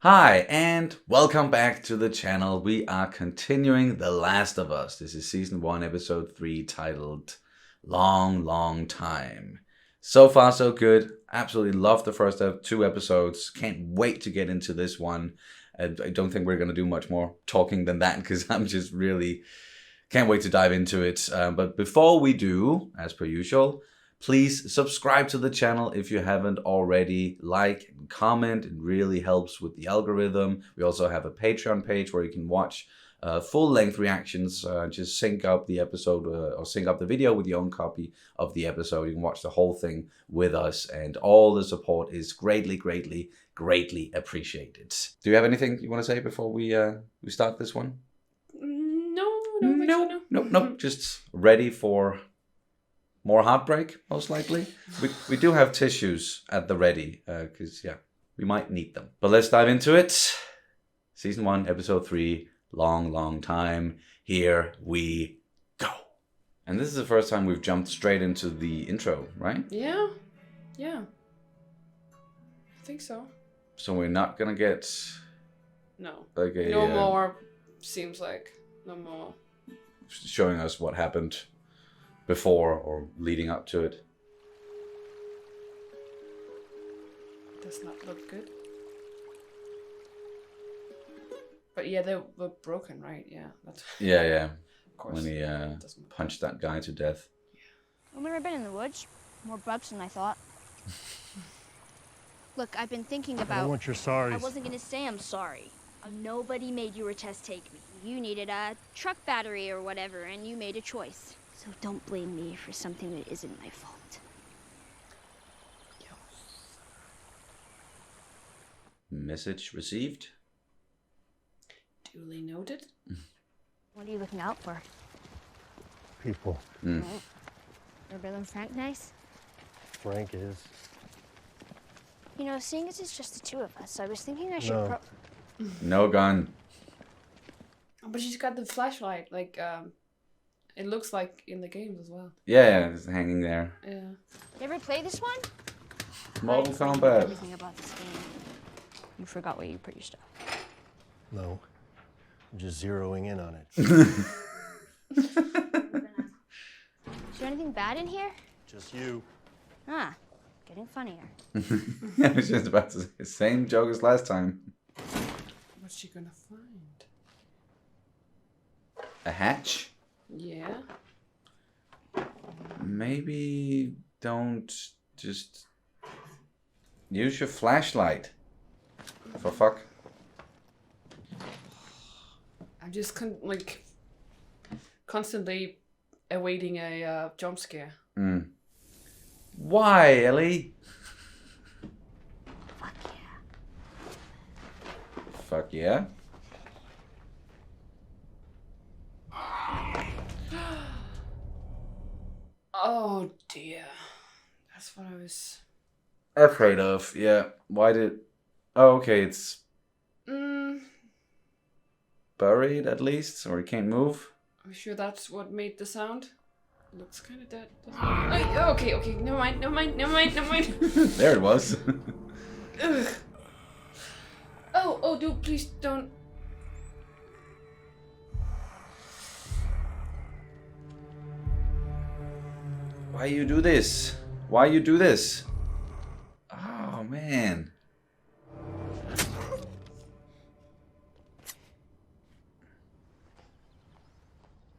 Hi, and welcome back to the channel. We are continuing The Last of Us. This is Season 1, Episode 3, titled Long, Long Time. So far, so good. Absolutely love the first two episodes. Can't wait to get into this one. I don't think we're going to do much more talking than that because I'm just really can't wait to dive into it. But before we do, as per usual, please subscribe to the channel if you haven't already. Like and comment. It really helps with the algorithm. We also have a Patreon page where you can watch full-length reactions. Just sync up the episode or sync up the video with your own copy of the episode. You can watch the whole thing with us, and all the support is greatly, greatly, greatly appreciated. Do you have anything you want to say before we start this one? Nope. Just ready for more heartbreak, most likely. We do have tissues at the ready, because, we might need them. But let's dive into it. Season 1, Episode 3, Long, Long Time. Here we go. And this is the first time we've jumped straight into the intro, right? Yeah. I think so. So we're not gonna get... No. Like a... No more, seems like. No more. Showing us what happened before or leading up to it. Does not look good. But yeah, they were broken, right? Yeah. That's Yeah. Of course. When he punched that guy to death. I've never been in the woods. More bugs than I thought. Look, I've been thinking about... I don't want your sorries. I wasn't gonna say I'm sorry. Nobody made you or Tess take me. You needed a truck battery or whatever, and you made a choice. So don't blame me for something that isn't my fault. Message received. Duly noted. What are you looking out for? People. Are Bill and Frank nice? Frank is. You know, seeing as it's just the two of us, I was thinking I should No gun. But she's got the flashlight, like, it looks like in the games as well. Yeah, it's hanging there. Yeah. You ever play this one? Mortal I explained Kombat. everything about this game. You forgot where you put your stuff. No. I'm just zeroing in on it. Is there anything bad in here? Just you. Ah, getting funnier. I was just about to say the same joke as last time. What's she gonna find? A hatch? Yeah. Maybe don't just use your flashlight. For fuck. I'm just constantly awaiting a jump scare. Why, Ellie? Fuck yeah. Fuck yeah. Oh dear. That's what I was... Afraid of, yeah. Why did... Oh, okay, it's buried at least, or it can't move. Are you sure that's what made the sound? Looks kind of dead. Okay, never mind. There it was. Ugh. Oh, dude, please don't. Why you do this? Why you do this? Oh, man.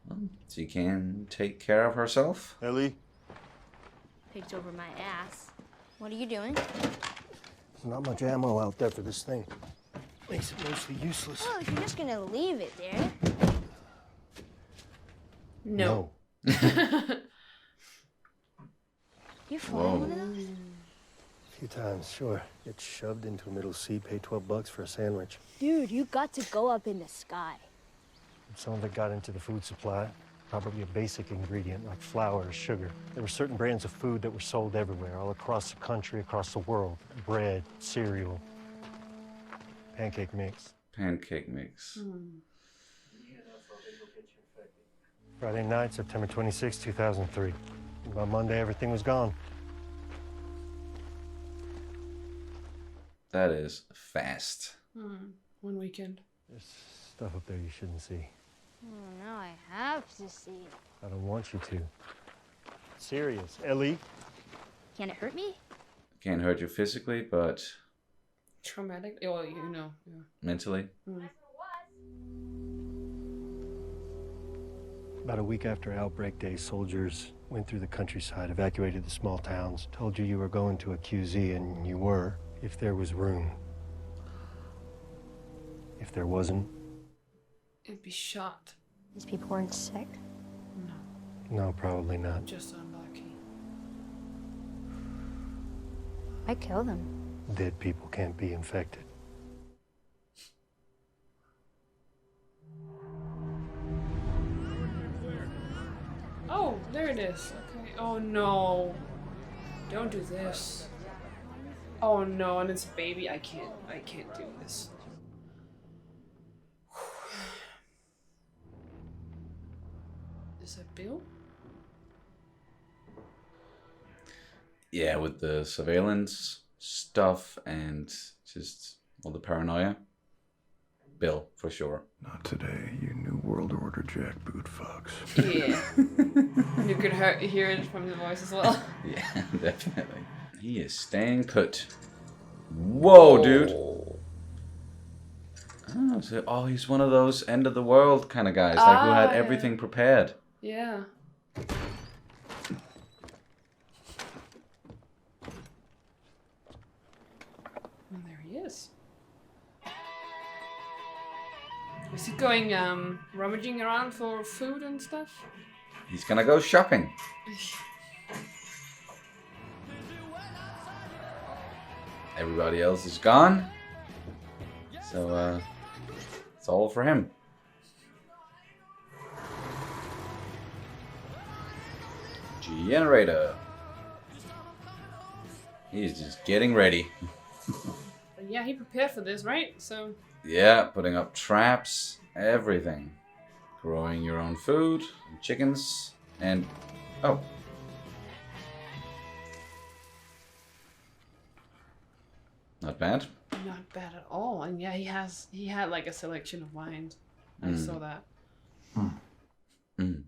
Well, she can take care of herself. Ellie? Picked over my ass. What are you doing? There's not much ammo out there for this thing. Makes it mostly useless. Well, if you're just gonna leave it there. No. You flying one of those? A few times, sure. Get shoved into a middle seat, pay $12 for a sandwich. Dude, you got to go up in the sky. Some of it got into the food supply. Probably a basic ingredient like flour or sugar. There were certain brands of food that were sold everywhere, all across the country, across the world. Bread, cereal, pancake mix. Pancake mix. Friday night, September 26, 2003. By Monday, everything was gone. That is fast. One weekend. There's stuff up there you shouldn't see. Oh, now I have to see. I don't want you to. Serious, Ellie. Can it hurt me? Can't hurt you physically, but Traumatic. Oh, you know. Yeah. mentally. About a week after Outbreak Day, soldiers went through the countryside, evacuated the small towns, told you were going to a QZ, and you were, if there was room. If there wasn't, It'd be shot. These people weren't sick. no, probably not. Just unlucky. I kill them. Dead people can't be infected. Oh, there it is. Okay. Oh no. Don't do this. Oh no, and it's a baby. I can't do this. Is that Bill? Yeah, with the surveillance stuff and just all the paranoia. Bill, for sure. Not today, you New World Order jackboot fucks. Yeah. You could hear it from the voice as well. Yeah, definitely. He is staying put. Whoa, dude. Oh, he's one of those end of the world kind of guys, like who had yeah. everything prepared. Yeah. And there he is. Is he going rummaging around for food and stuff? He's gonna go shopping. Everybody else is gone. So, it's all for him. Generator. He's just getting ready. But yeah, he prepared for this, right? So Yeah, putting up traps, everything. Growing your own food, chickens, and... Oh. Not bad. not bad at all. And yeah, he had like a selection of wines. I saw that. Mm.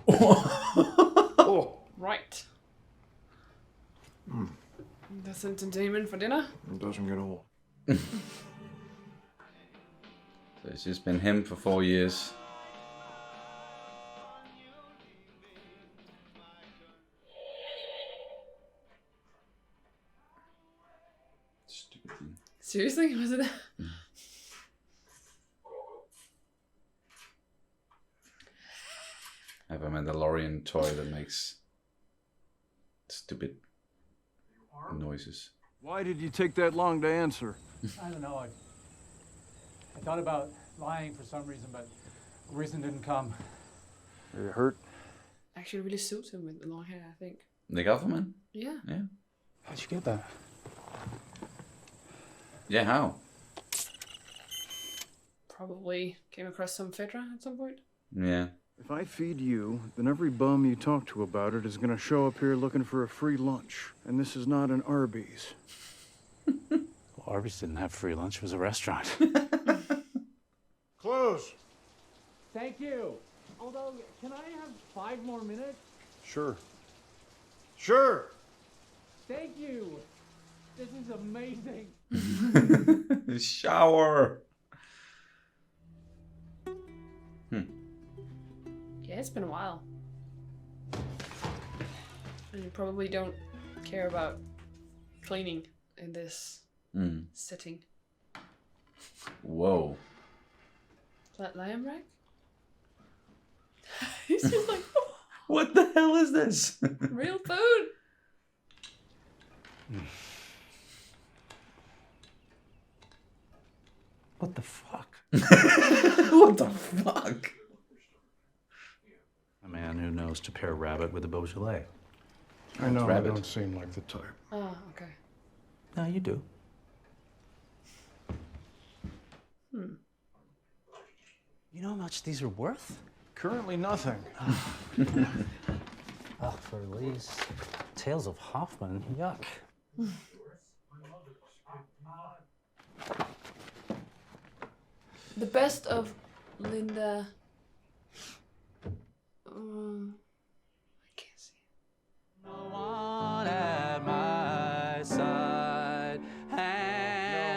Oh, Right. That's entertainment for dinner. it doesn't get old. So it's just been him for 4 years. Stupid thing. Seriously? Was it? I have a Mandalorian toy that makes stupid noises. Why did you take that long to answer? I don't know. I thought about lying for some reason, but the reason didn't come. Are you hurt? Actually, really suits him with the long hair, I think. The government? Yeah. Yeah. How'd you get that? Yeah, how? Probably came across some Fedra at some point. Yeah. If I feed you, then every bum you talk to about it is gonna show up here looking for a free lunch. And this is not an Arby's. Well, Arby's didn't have free lunch. It was a restaurant. Close! Thank you. Although, can I have 5 more minutes? Sure. Sure! Thank you. This is amazing. Shower. Yeah, it's been a while. And you probably don't care about cleaning in this setting. Whoa. Is that lamb rack? He's just like, What the hell is this? real food. What the fuck? What the fuck? A man who knows to pair rabbit with a Beaujolais. I know rabbit. I don't seem like the type. Oh, okay. No, you do. You know how much these are worth? Currently nothing. Oh, for these tales of Hoffman, yuck. The best of Linda. I can't see. No one at my side.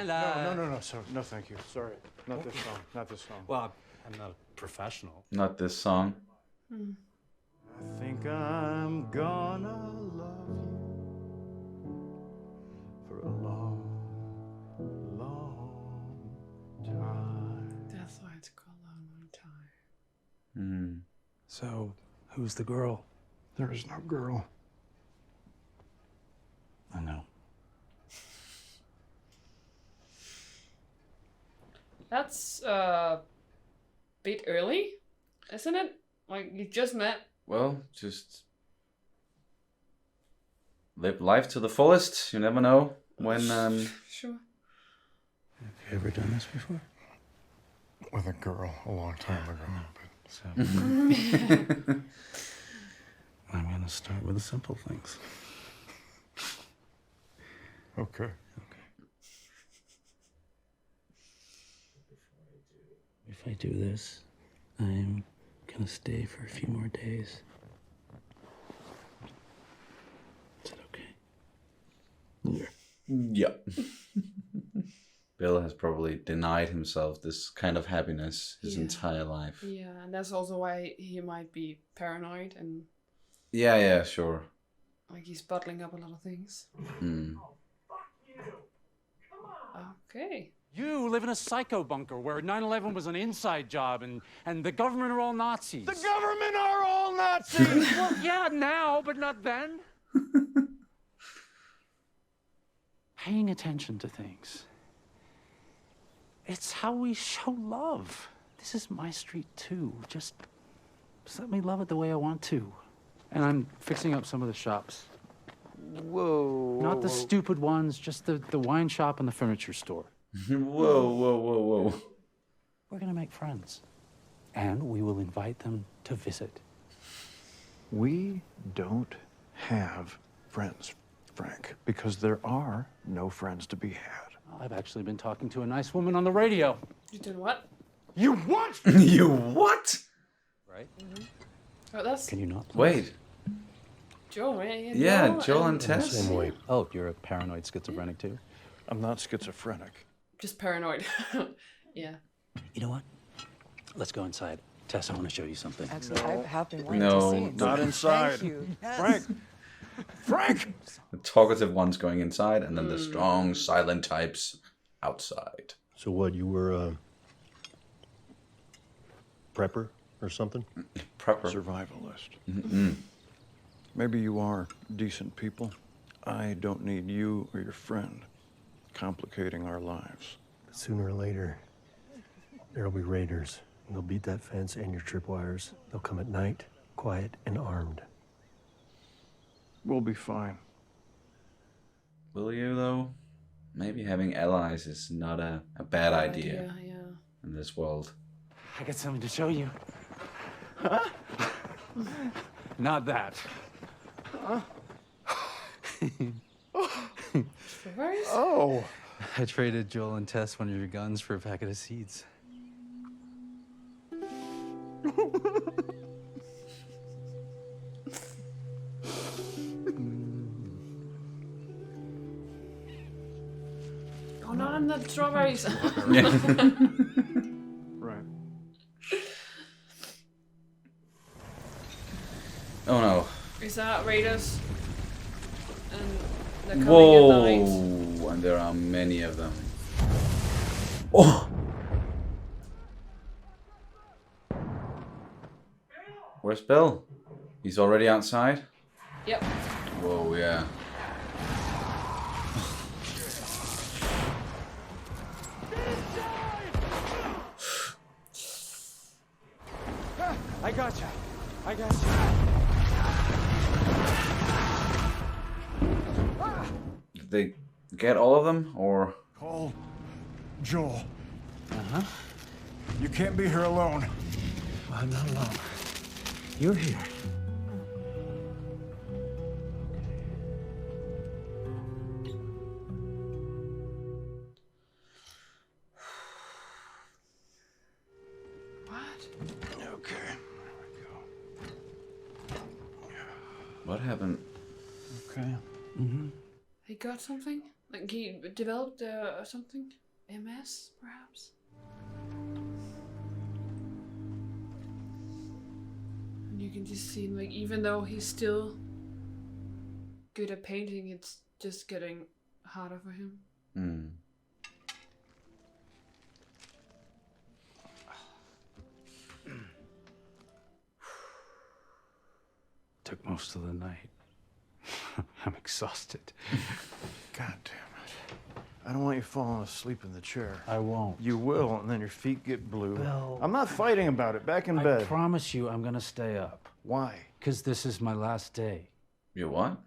No, sir. No, thank you. Sorry. Not this song. Not this song. Well, I'm not a professional. Not this song. I think I'm gonna love you for a long, long time. That's why it's called Long Long Time. Hmm. So, who's the girl? There is no girl. I know. That's bit early, isn't it? Like you just met. Well, just live life to the fullest. You never know when. Sure. Have you ever done this before? With a girl a long time ago. So, I'm gonna start with the simple things. Okay. If I do this, I'm gonna stay for a few more days. Is that okay? Yeah. Bill has probably denied himself this kind of happiness his Yeah. entire life. Yeah, and that's also why he might be paranoid and Yeah, sure. like he's bottling up a lot of things. Hmm. Okay. You live in a psycho bunker where 9/11 was an inside job and the government are all Nazis. The government are all Nazis! Well, yeah, now, but not then. Paying attention to things. It's how we show love. This is my street too. Just let me love it the way I want to. And I'm fixing up some of the shops. Whoa. Not the stupid ones, just the wine shop and the furniture store. Whoa. We're gonna make friends. And we will invite them to visit. We don't have friends, Frank, because there are no friends to be had. I've actually been talking to a nice woman on the radio. You doing what? You what? You what? Right? Oh, that's Can you not? please? Wait. Joel, right? Yeah, Joel Joel and Tess. Same way. Oh, you're a paranoid schizophrenic too? I'm not schizophrenic. Just paranoid. Yeah. You know what? Let's go inside. Tess, I want to show you something. Actually, I have been wanting No, to see it. Not inside. Thank you. Frank! Frank! The talkative ones going inside, and then the strong, silent types outside. So what, you were a prepper or something? Prepper. Survivalist. Maybe you are decent people. I don't need you or your friend complicating our lives. But sooner or later, there'll be raiders. And they'll beat that fence and your tripwires. They'll come at night, quiet and armed. We'll be fine. Will you, though? Maybe having allies is not a bad idea Yeah. in this world. I got something to show you. Huh? Not that. Strawberries? Oh! I traded Joel and Tess one of your guns for a packet of seeds. Oh, not the strawberries. Right. Oh no. Is that raiders? And they're coming Whoa! at night. And there are many of them. Oh! Where's Bill? He's already outside? Yep. Whoa, yeah. I got you. I got you. Did they get all of them, or? Call Joel. Uh-huh. You can't be here alone. I'm not alone. You're here. Okay, there we go. What happened? Okay. He got something? Like he developed something? MS, perhaps? And you can just see, like, even though he's still good at painting, it's just getting harder for him. Hmm. Took most of the night. I'm exhausted. God damn it. I don't want you falling asleep in the chair. I won't. You will, and then your feet get blue. Bill. I'm not fighting about it. Back in I bed. promise you I'm gonna stay up. Why? Because this is my last day. You what?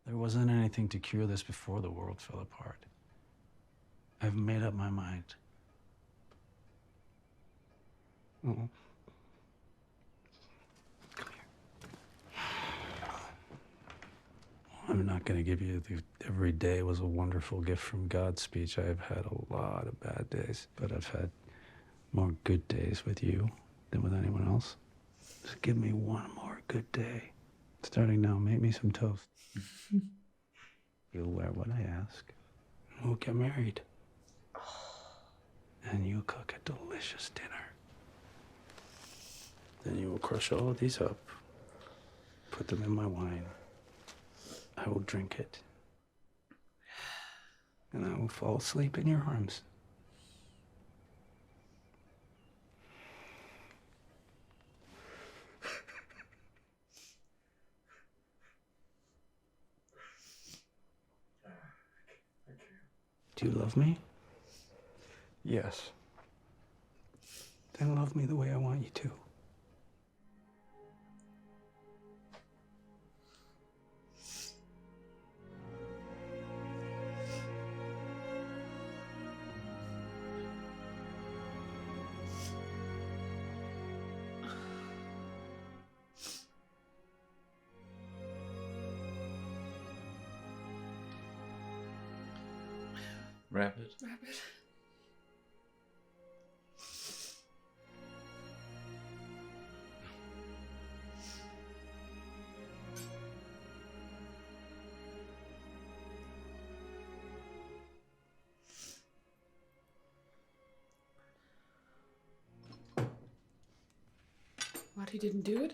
There wasn't anything to cure this before the world fell apart. I've made up my mind. Come here. I'm not going to give you the every day was a wonderful gift from God speech. I've had a lot of bad days, but I've had more good days with you than with anyone else. Just give me one more good day. Starting now, make me some toast. You'll wear what I ask. We'll get married. And you cook a delicious dinner. Then you will crush all of these up, put them in my wine. I will drink it. And I will fall asleep in your arms. Do you love me? Yes. Then love me the way I want you to. Rapid. Rabbit. What, he didn't do it?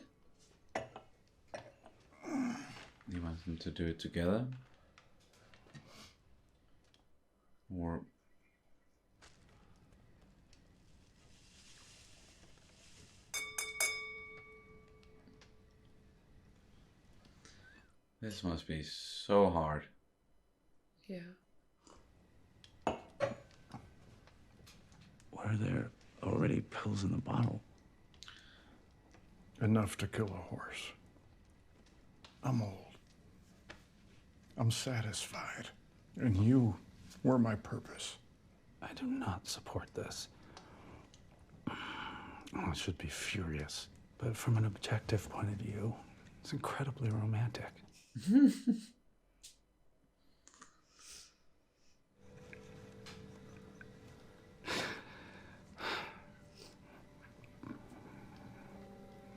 You want them to do it together? Or this must be so hard. Yeah. Were there already pills in the bottle? Enough to kill a horse. I'm old. I'm satisfied. And you were my purpose. I do not support this. I should be furious. But from an objective point of view, it's incredibly romantic.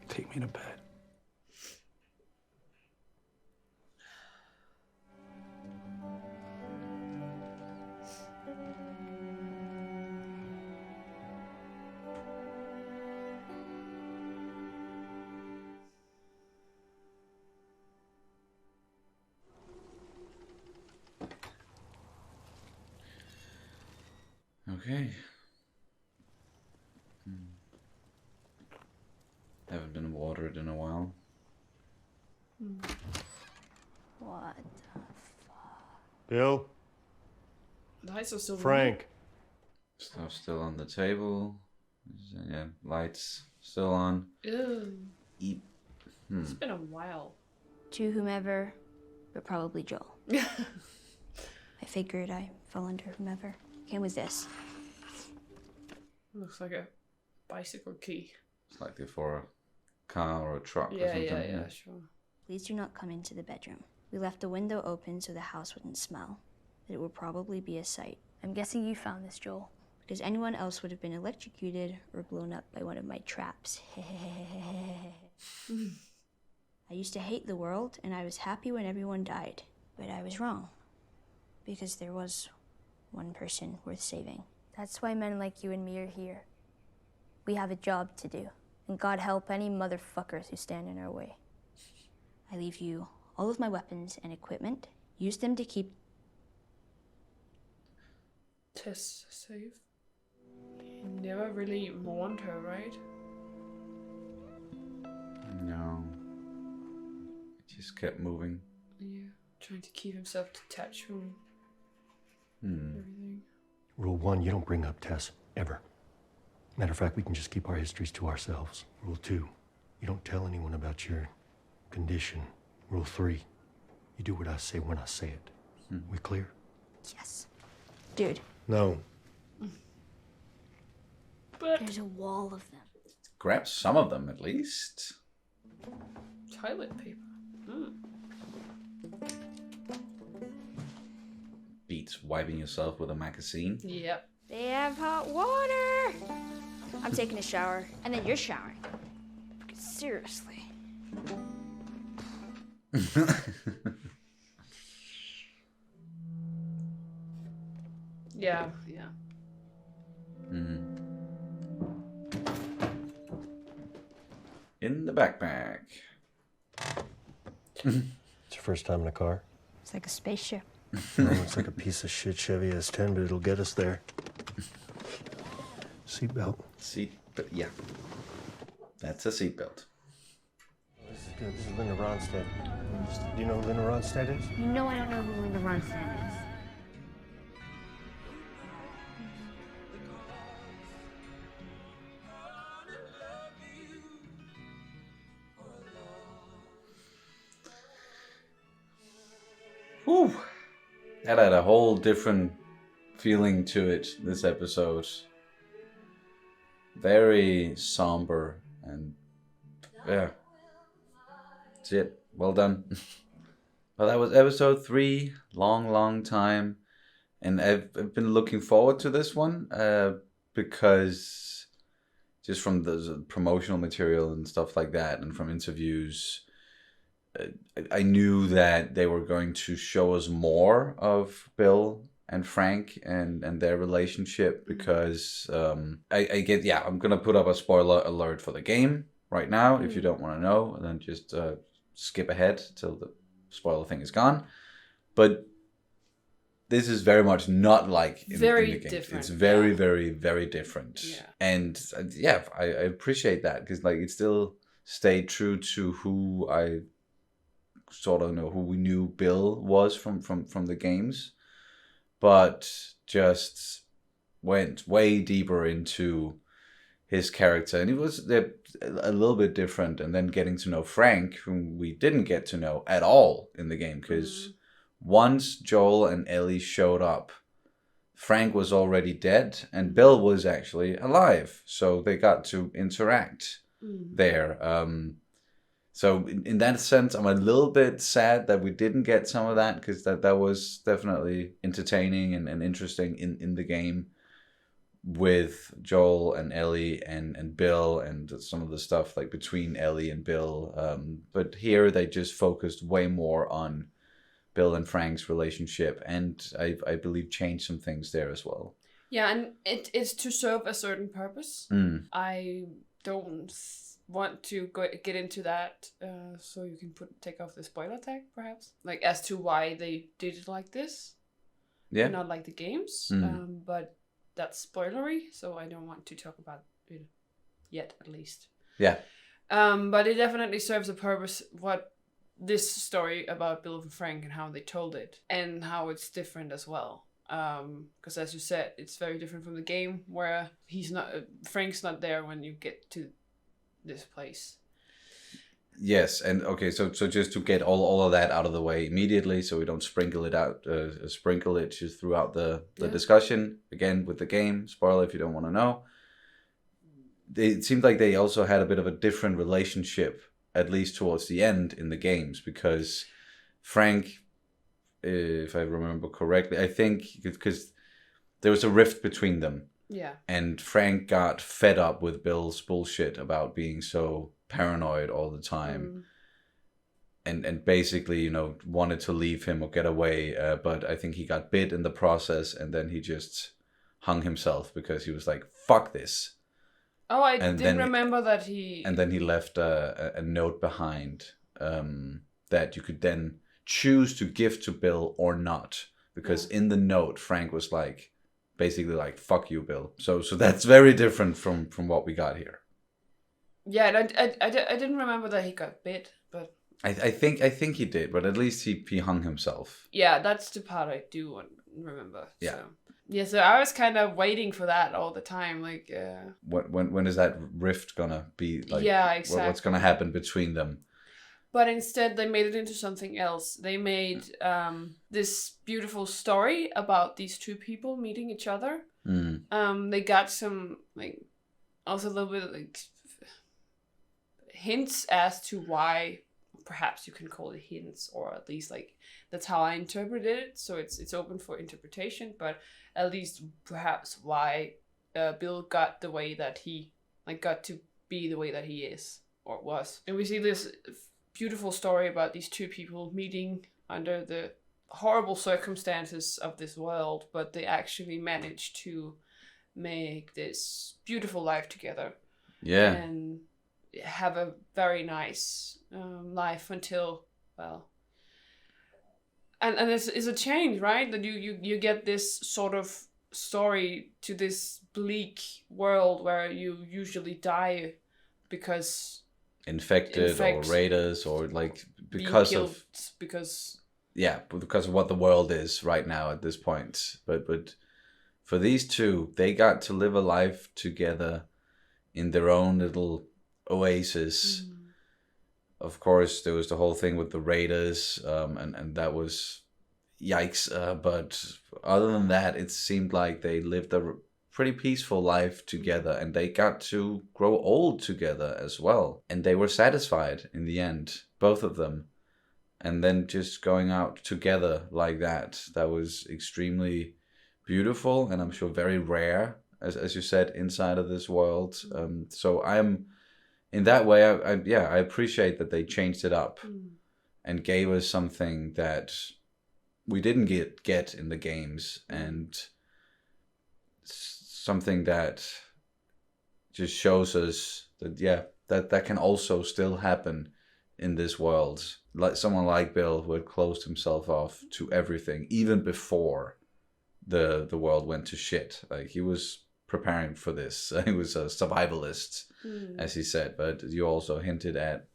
Take me to bed. Okay. Haven't been watered in a while. What? Bill? The lights are still Frank? Stuff still on the table. Yeah, lights still on. Ew. Eat. It's been a while. To whomever, but probably Joel. I figured I fell under whomever. Who was this? Looks like a bicycle key. It's like they're for a car or a truck or Yeah, something. yeah, sure. Please do not come into the bedroom. We left the window open so the house wouldn't smell. It would probably be a sight. I'm guessing you found this, Joel. because anyone else would have been electrocuted or blown up by one of my traps. I used to hate the world, and I was happy when everyone died. But I was wrong, because there was one person worth saving. That's why men like you and me are here. We have a job to do, and God help any motherfuckers who stand in our way. I leave you all of my weapons and equipment. Use them to keep... Tess safe. He never really mourned her, right? No. It just kept moving. Yeah, trying to keep himself detached from everything. Rule 1, you don't bring up Tess, ever. Matter of fact, we can just keep our histories to ourselves. Rule 2, you don't tell anyone about your condition. Rule 3, you do what I say when I say it. We clear? Yes. Dude, No. But there's a wall of them. Grab some of them at least. toilet paper. Beats wiping yourself with a magazine. Yep. They have hot water. I'm taking a shower, and then you're showering. Seriously. Yeah. In the backpack. It's your first time in a car? It's like a spaceship. No, it's like a piece of shit Chevy S10, but it'll get us there. Seatbelt. Yeah. That's a seatbelt. This is good. This is Linda Ronstadt. Do you know who Linda Ronstadt is? You know I don't know who Linda Ronstadt is. Whew. That had a whole different feeling to it, this episode. Very somber and yeah. That's it. Well done. Well, that was episode 3. Long time. And I've been looking forward to this one because just from the promotional material and stuff like that and from interviews, I knew that they were going to show us more of Bill and Frank and their relationship because I get, I'm going to put up a spoiler alert for the game right now. If you don't want to know, then just skip ahead till the spoiler thing is gone. But this is very much not like in Very the game. different, It's very, yeah. very, very different. Yeah. And I appreciate that because like it still stayed true to who I sort of know, who we knew Bill was from the games, but just went way deeper into his character, and it was a little bit different. And then getting to know Frank, whom we didn't get to know at all in the game, because once Joel and Ellie showed up, Frank was already dead and Bill was actually alive, so they got to interact there. So in that sense, I'm a little bit sad that we didn't get some of that, because that was definitely entertaining and interesting in the game with Joel and Ellie and Bill and some of the stuff like between Ellie and Bill. But here they just focused way more on Bill and Frank's relationship, and I believe changed some things there as well. Yeah, and it's to serve a certain purpose. I don't want to get into that, so you can take off the spoiler tag, perhaps, like as to why they did it like this. Yeah, not like the games, but that's spoilery, so I don't want to talk about it yet, at least. Yeah. But it definitely serves a purpose. What this story about Bill and Frank and how they told it, and how it's different as well. Because as you said, it's very different from the game, where Frank's not there when you get to this place. Yes, and okay, so just to get all of that out of the way immediately, so we don't sprinkle it just throughout the discussion again with the game. Spoiler if you don't want to know. It seemed like they also had a bit of a different relationship, at least towards the end in the games, because Frank, if I remember correctly, I think because there was a rift between them, Yeah. And Frank got fed up with Bill's bullshit about being so paranoid all the time. And basically, you know, wanted to leave him or get away. But I think he got bit in the process, and then he just hung himself because he was like, fuck this. Oh, I And didn't then- remember that he... And then he left a note behind that you could then choose to give to Bill or not. Because in the note, Frank was like, basically like, fuck you, Bill. So that's very different from what we got here. Yeah, and I didn't remember that he got bit, but... I think he did, but at least he hung himself. Yeah, that's the part I do remember. Yeah. So. Yeah, so I was kind of waiting for that all the time, like... When is that rift gonna be? Like, yeah, exactly. What's gonna happen between them? But instead, they made it into something else. They made this beautiful story about these two people meeting each other. They got some, like, also a little bit of, like, hints as to why, perhaps you can call it hints, or at least, like, that's how I interpreted it. So it's open for interpretation, but at least perhaps why Bill got the way that he, like, got to be the way that he is, or was. And we see this beautiful story about these two people meeting under the horrible circumstances of this world, but they actually managed to make this beautiful life together. Yeah. And have a very nice life until, well, and it's a change, right? That you get this sort of story to this bleak world where you usually die because Infected or raiders or like because of what the world is right now at this point. But for these two, they got to live a life together in their own little oasis. Of course, there was the whole thing with the raiders, and that was yikes. But other than that, it seemed like they lived a pretty peaceful life together, and they got to grow old together as well. And they were satisfied in the end, both of them. And then just going out together like that was extremely beautiful, and I'm sure very rare, as you said, inside of this world. So I'm, in that way, I appreciate that they changed it up and gave us something that we didn't get in the games, and something that just shows us that that can also still happen in this world. Like someone like Bill, who had closed himself off to everything even before the world went to shit. Like, he was preparing for this. He was a survivalist, as he said. But you also hinted at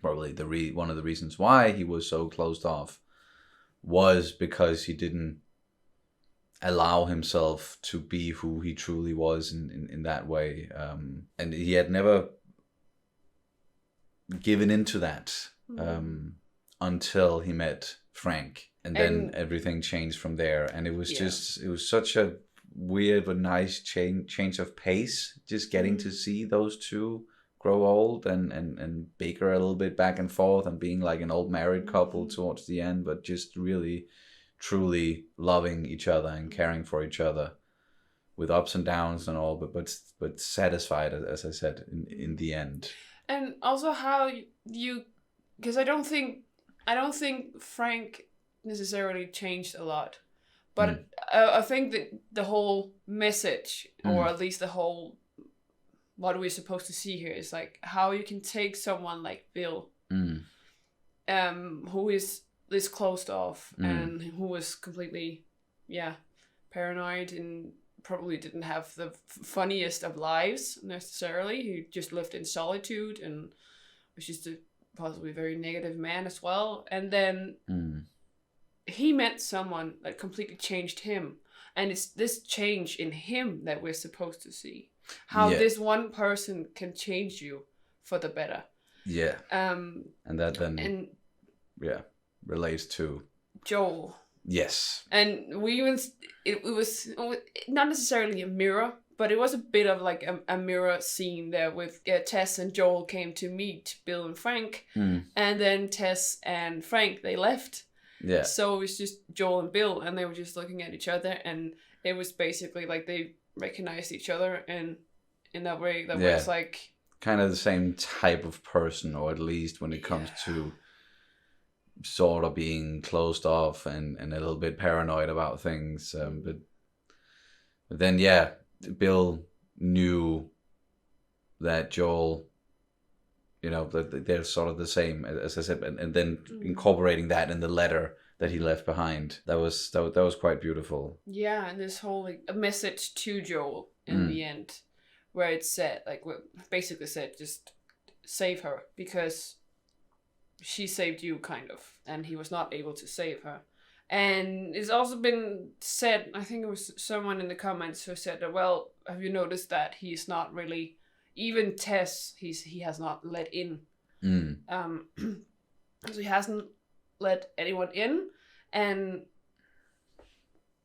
probably one of the reasons why he was so closed off was because he didn't allow himself to be who he truly was in that way. And he had never given into that until he met Frank. And then everything changed from there. And it was it was such a weird but nice change of pace, just getting to see those two grow old and bicker a little bit back and forth and being like an old married couple towards the end, but just really truly loving each other and caring for each other with ups and downs and all, but satisfied, as I said, in the end. And also how you, because I don't think Frank necessarily changed a lot, but I think that the whole message, or at least the whole what we're supposed to see here, is like how you can take someone like Bill, who is this closed off and who was completely paranoid and probably didn't have the funniest of lives necessarily. He just lived in solitude and was just a possibly very negative man as well. And then he met someone that completely changed him, and it's this change in him that we're supposed to see. How this one person can change you for the better. Yeah. And that then relates to Joel. Yes. And we even it was not necessarily a mirror, but it was a bit of like a mirror scene there with Tess and Joel came to meet Bill and Frank, and then Tess and Frank, they left. Yeah. So it's just Joel and Bill, and they were just looking at each other, and it was basically like they recognized each other, and in that way, that Yeah. was like Kind of the same type of person, or at least when it comes to sort of being closed off and a little bit paranoid about things. But then, yeah, Bill knew that Joel, you know, that they're sort of the same, as I said, and then incorporating that in the letter that he left behind. That was quite beautiful. yeah, and this whole like a message to Joel in the end, where it said like basically said just save her because she saved you, kind of, and he was not able to save her. And it's also been said, I think it was someone in the comments who said that, well, have you noticed that he's not really, even Tess, he has not let in. So he hasn't let anyone in. And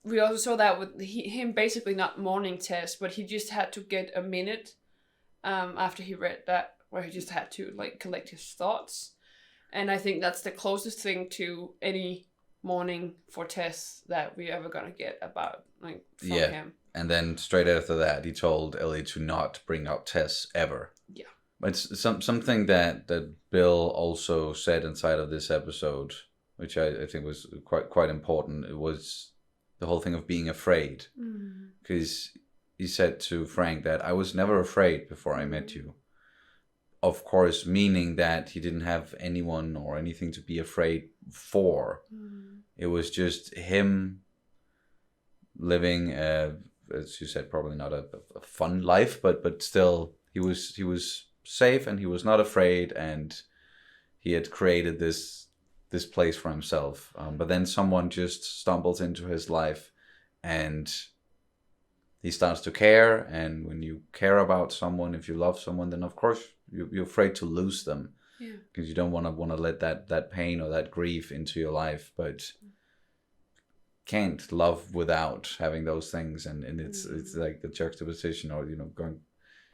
we also saw that with him basically not mourning Tess, but he just had to get a minute after he read that, where he just had to like collect his thoughts. And I think that's the closest thing to any mourning for Tess that we're ever gonna get about like from him. And then straight after that, he told Ellie to not bring up Tess ever. Yeah. It's something that Bill also said inside of this episode, which I think was quite important. It was the whole thing of being afraid. Because he said to Frank that I was never afraid before I met you. Of course, meaning that he didn't have anyone or anything to be afraid for. It was just him living, as you said, probably not a fun life, but still he was safe and he was not afraid, and he had created this place for himself. But then someone just stumbles into his life, and he starts to care. And when you care about someone, if you love someone, then of course you're afraid to lose them, because you don't want to let that pain or that grief into your life, but can't love without having those things. And it's like the juxtaposition, or going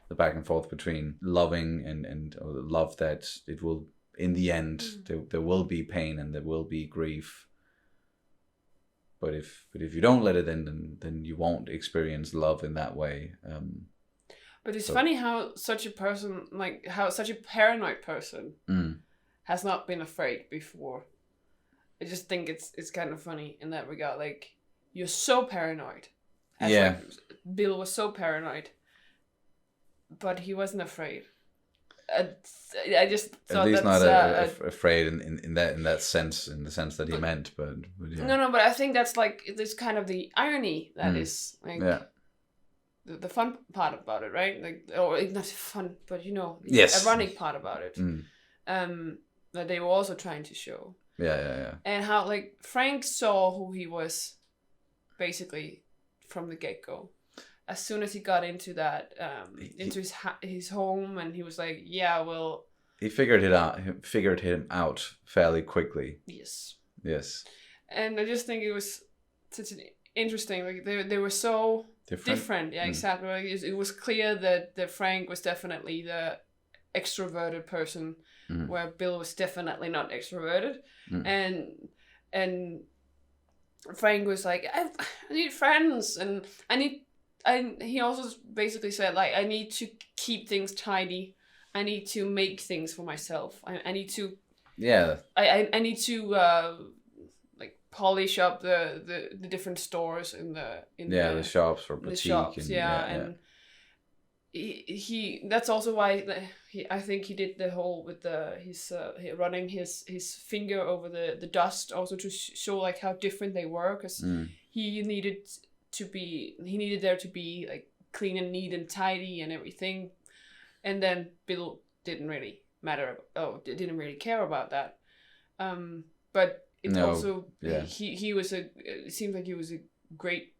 the back and forth between loving and love that it will, in the end, there will be pain and there will be grief. But if you don't let it in, then you won't experience love in that way. But it's funny how such a person, like how such a paranoid person has not been afraid before. I just think it's kind of funny in that regard. Like, you're so paranoid. Like, Bill was so paranoid, but he wasn't afraid. I just thought at least that's, not afraid in that sense, in the sense that he meant. But yeah. No, but I think that's like this kind of the irony that is like the fun part about it, right? Like, or not fun, but the ironic part about it. That they were also trying to show. Yeah. And how like Frank saw who he was, basically, from the get-go. As soon as he got into that, into his home, and he was like, yeah, well, he figured him out fairly quickly. Yes. And I just think it was such an interesting, like they were so different. Yeah, exactly. Like, it was clear that Frank was definitely the extroverted person, where Bill was definitely not extroverted, and Frank was like, I need friends, and he also basically said, like, I need to keep things tidy. I need to make things for myself. I need to. Yeah. I need to like polish up the different stores in the shops or boutique. The shops, and he that's also why I think he did the whole with his running his finger over the dust, also to show like how different they were, because he needed there to be like clean and neat and tidy and everything, and then Bill didn't really didn't really care about that, but it also he was it seemed like he was a great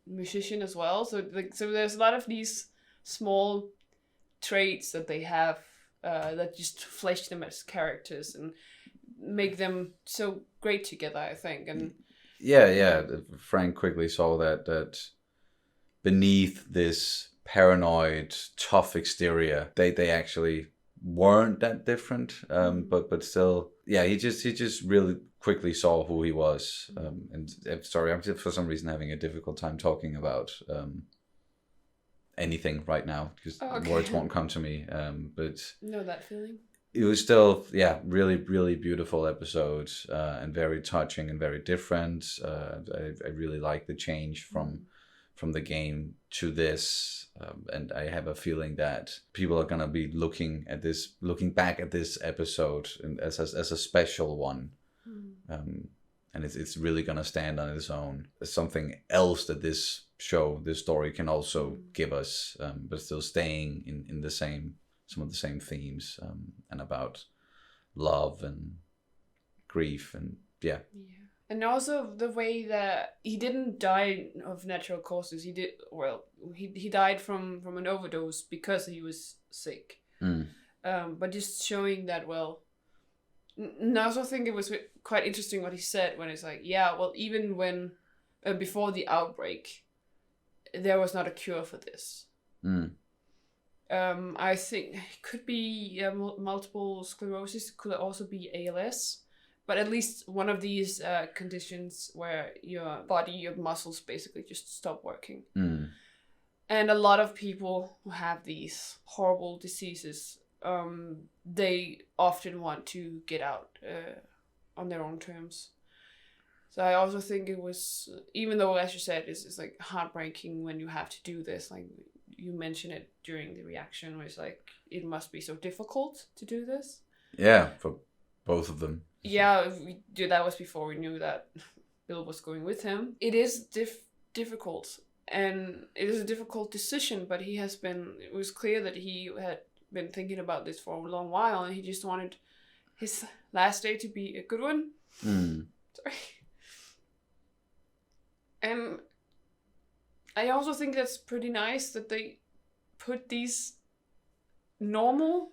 musician as well, so there's a lot of these small traits that they have that just flesh them as characters and make them so great together, I think. And Frank quickly saw that beneath this paranoid, tough exterior, they actually weren't that different, but still yeah, he just really quickly saw who he was. And sorry, I'm just for some reason having a difficult time talking about anything right now because words won't come to me. But know that feeling. it was still, yeah, really, really beautiful episode and very touching and very different. I really like the change from the game to this, and I have a feeling that people are gonna be looking back at this episode as a special one, and it's really gonna stand on its own. There's something else that this story can also give us, but still staying in the same. Some of the same themes and about love and grief and yeah. And also the way that he didn't die of natural causes. He died from an overdose because he was sick. But just showing that, and I also think it was quite interesting what he said when it's like, yeah, well, even when before the outbreak, there was not a cure for this. I think it could be multiple sclerosis, could also be ALS, but at least one of these conditions where your body, your muscles basically just stop working. And a lot of people who have these horrible diseases, they often want to get out on their own terms. So I also think it was, even though, as you said, it's like heartbreaking when you have to do this, like you mentioned it during the reaction, where it's like, it must be so difficult to do this. Yeah, for both of them. Yeah, that was before we knew that Bill was going with him. It is difficult, and it is a difficult decision, but it was clear that he had been thinking about this for a long while, and he just wanted his last day to be a good one. Sorry. And I also think that's pretty nice that they put these normal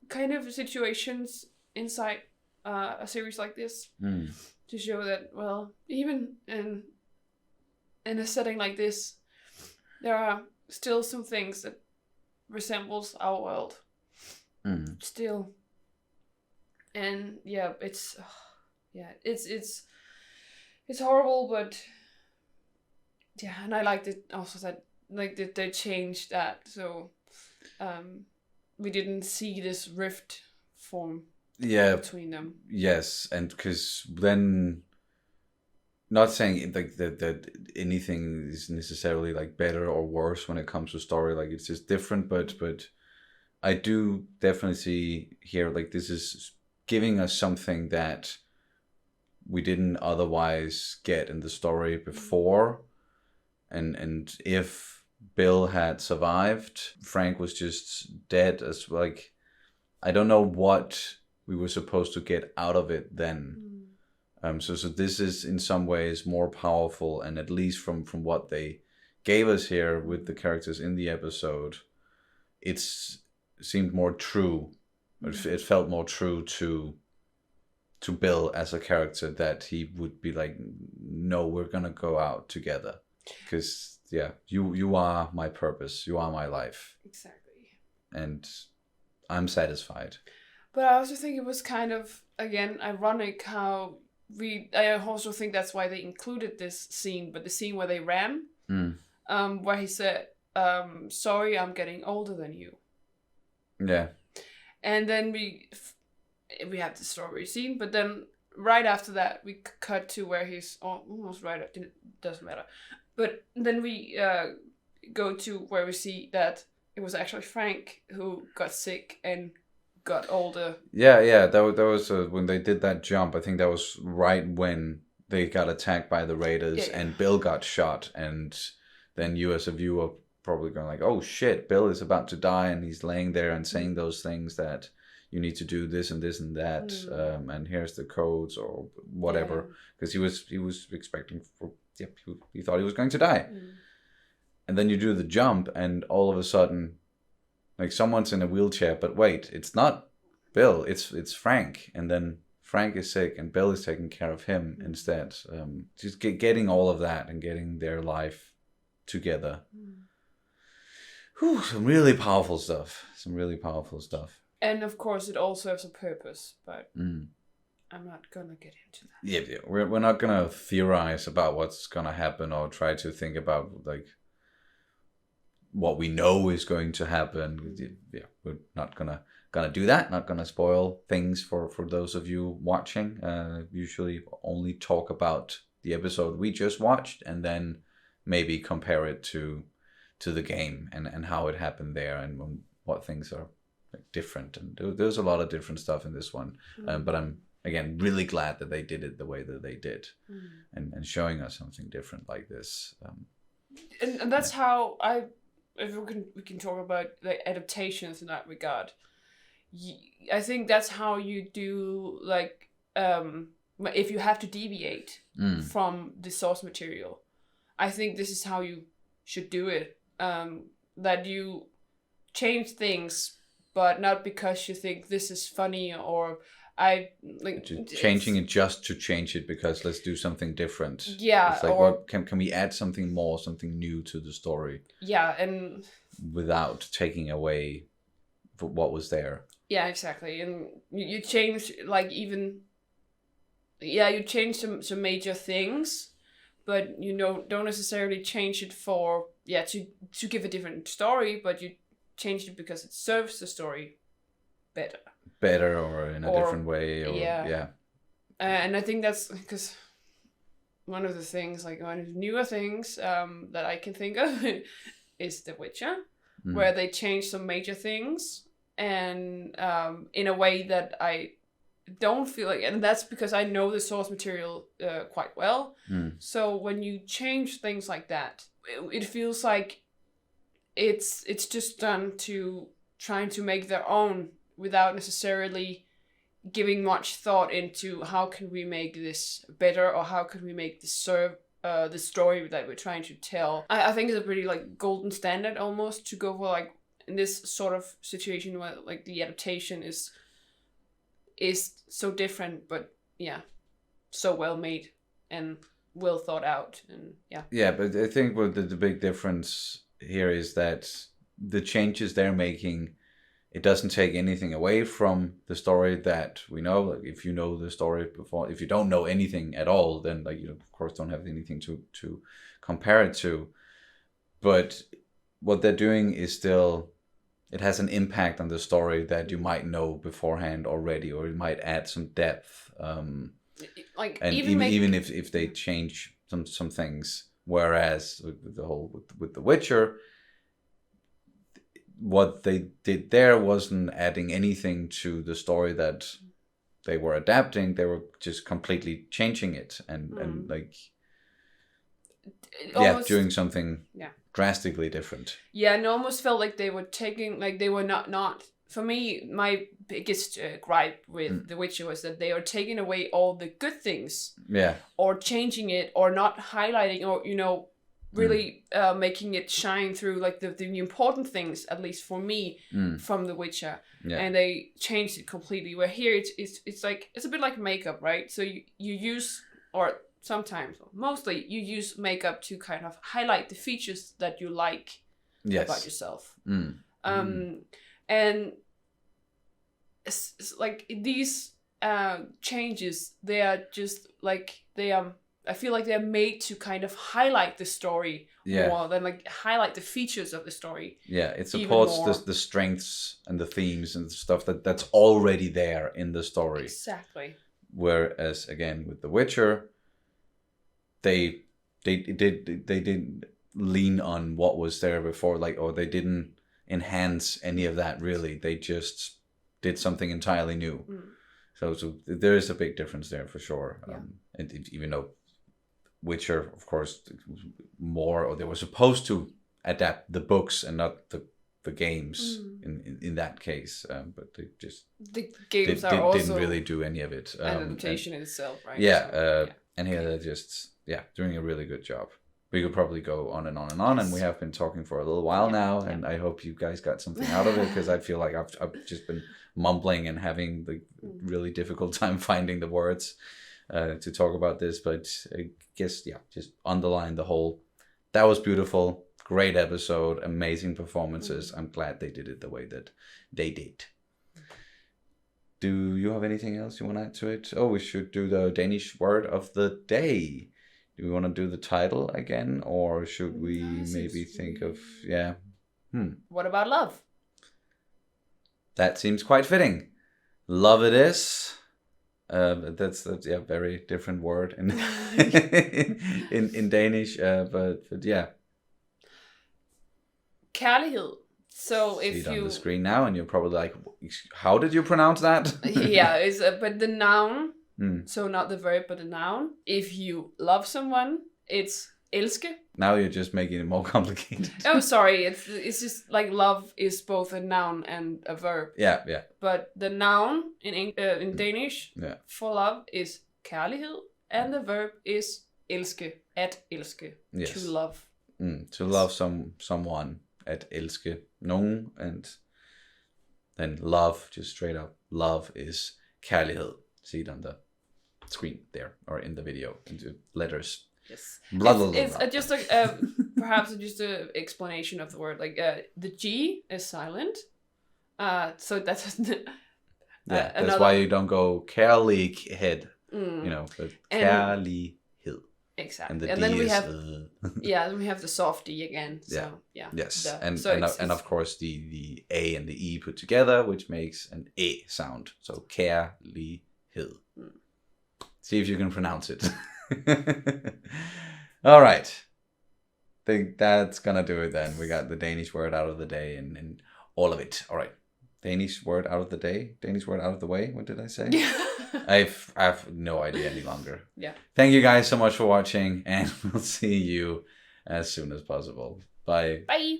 kind of situations inside a series like this to show that, even in a setting like this, there are still some things that resembles our world. Still. And yeah, it's horrible, but yeah, and I liked it also that they changed that, so we didn't see this rift form between them. Yes, and because then, not saying like that anything is necessarily like better or worse when it comes to story, like it's just different, but I do definitely see here, like, this is giving us something that we didn't otherwise get in the story before. And if Bill had survived, Frank was just dead as, like, I don't know what we were supposed to get out of it then. So this is in some ways more powerful, and at least from what they gave us here with the characters in the episode, it seemed more true. It felt more true to Bill as a character, that he would be like, no, we're gonna go out together. Because, yeah, you are my purpose. You are my life. Exactly. And I'm satisfied. But I also think it was kind of, again, ironic how I also think that's why they included this scene, but the scene where they ran, where he said, sorry, I'm getting older than you. Yeah. And then we have the strawberry scene, but then right after that, we cut to where he's almost right. It doesn't matter. But then we go to where we see that it was actually Frank who got sick and got older. Yeah. That was when they did that jump. I think that was right when they got attacked by the Raiders and Bill got shot. And then you as a viewer probably going like, oh shit, Bill is about to die, and he's laying there and saying those things that you need to do this and this and that, and here's the codes or whatever, because he was expecting he thought he was going to die. And then you do the jump, and all of a sudden, like, someone's in a wheelchair, but wait, it's not Bill, it's Frank. And then Frank is sick and Bill is taking care of him instead. Just getting all of that and getting their life together. Whew, some really powerful stuff. And of course it all serves a purpose, but I'm not gonna get into that. Yeah. We're not gonna theorize about what's gonna happen or try to think about like what we know is going to happen. Yeah, we're not gonna do that. Not gonna spoil things for those of you watching. Usually only talk about the episode we just watched and then maybe compare it to the game and how it happened there and what things are like different. And there's a lot of different stuff in this one. But I'm again really glad that they did it the way that they did, and showing us something different like this. And that's how if we can talk about like adaptations in that regard. I think that's how you do like if you have to deviate from the source material. I think this is how you should do it. That you change things, but not because you think this is funny or changing it just to change it because let's do something different. Yeah, it's like or what can we add something more, something new to the story? Yeah, and without taking away what was there. Yeah, exactly. And you change like even you change some major things, but you know don't necessarily change it for to give a different story, but you change it because it serves the story better or in a different way or and I think that's because one of the things like one of the newer things that I can think of is The Witcher, where they change some major things and in a way that I don't feel like, and that's because I know the source material quite well. So when you change things like that, it feels like it's just done to trying to make their own without necessarily giving much thought into how can we make this better or how can we make this serve the story that we're trying to tell. I think it's a pretty like golden standard almost to go for like in this sort of situation where like the adaptation is so different but so well made and well thought out. And but I think what the big difference here is that the changes they're making, it doesn't take anything away from the story that we know. Like if you know the story before, if you don't know anything at all, then like you of course don't have anything to compare it to. But what they're doing is still, it has an impact on the story that you might know beforehand already, or it might add some depth. Like and even if they change some things, whereas with The Witcher, what they did there wasn't adding anything to the story that they were adapting. They were just completely changing it and like doing something drastically different. Yeah, and it almost felt like they were taking, like they were not for me, my biggest gripe with The Witcher was that they are taking away all the good things. Yeah. Or changing it or not highlighting or, you know, really making it shine through like the important things, at least for me, from The Witcher. Yeah. And they changed it completely. Where here it's like, it's a bit like makeup, right? So you use, or sometimes, mostly, you use makeup to kind of highlight the features that you like about yourself. And it's like these changes, they are just like, I feel like they're made to kind of highlight the story more than like highlight the features of the story. Yeah, it supports the strengths and the themes and stuff that's already there in the story. Exactly. Whereas again with The Witcher, they didn't lean on what was there before, like, or they didn't enhance any of that really. They just did something entirely new. So there is a big difference there for sure. And even though Witcher, of course, more, or they were supposed to adapt the books and not the games in that case, but they just the games didn't really do any of it. Adaptation in itself, right? And here they're just doing a really good job. We could probably go on and on and on, and we have been talking for a little while now, and I hope you guys got something out of it, because I feel like I've just been mumbling and having the really difficult time finding the words to talk about this. But I guess just underline the whole. That was beautiful, great episode, amazing performances. I'm glad they did it the way that they did. Do you have anything else you want to add to it? Oh, we should do the Danish word of the day. Do we want to do the title again, or should we maybe think of What about love? That seems quite fitting. Love it is. That's very different word in in Danish. But yeah. Kærlighed. So See if it on you the screen now, and you're probably like, "How did you pronounce that?" yeah, it's but the noun. So not the verb, but the noun. If you love someone, it's elske. Now you're just making it more complicated. Oh, sorry. It's just like love is both a noun and a verb. Yeah. But the noun in Danish for love is kærlighed, and the verb is elske, at elske, Yes. to love. To love someone, at elske nogen, and then love, just straight up, love is kærlighed. See it on the screen there, or in the video, into letters. Yes. Blah, blah, blah, It's blah. just perhaps just a explanation of the word. Like the G is silent. So that's That's why you don't go kærlighed, but kærlighed. Exactly. And the and D then we is have then we have the soft D again. So yes, the- and of course the A and the E put together, which makes an E sound. So kærlighed. See if you can pronounce it. All right. Think that's gonna do it then. We got the Danish word out of the day and all of it. All right. Danish word out of the day. Danish word out of the way. What did I say? I've no idea any longer. Yeah. Thank you guys so much for watching, and we'll see you as soon as possible. Bye. Bye.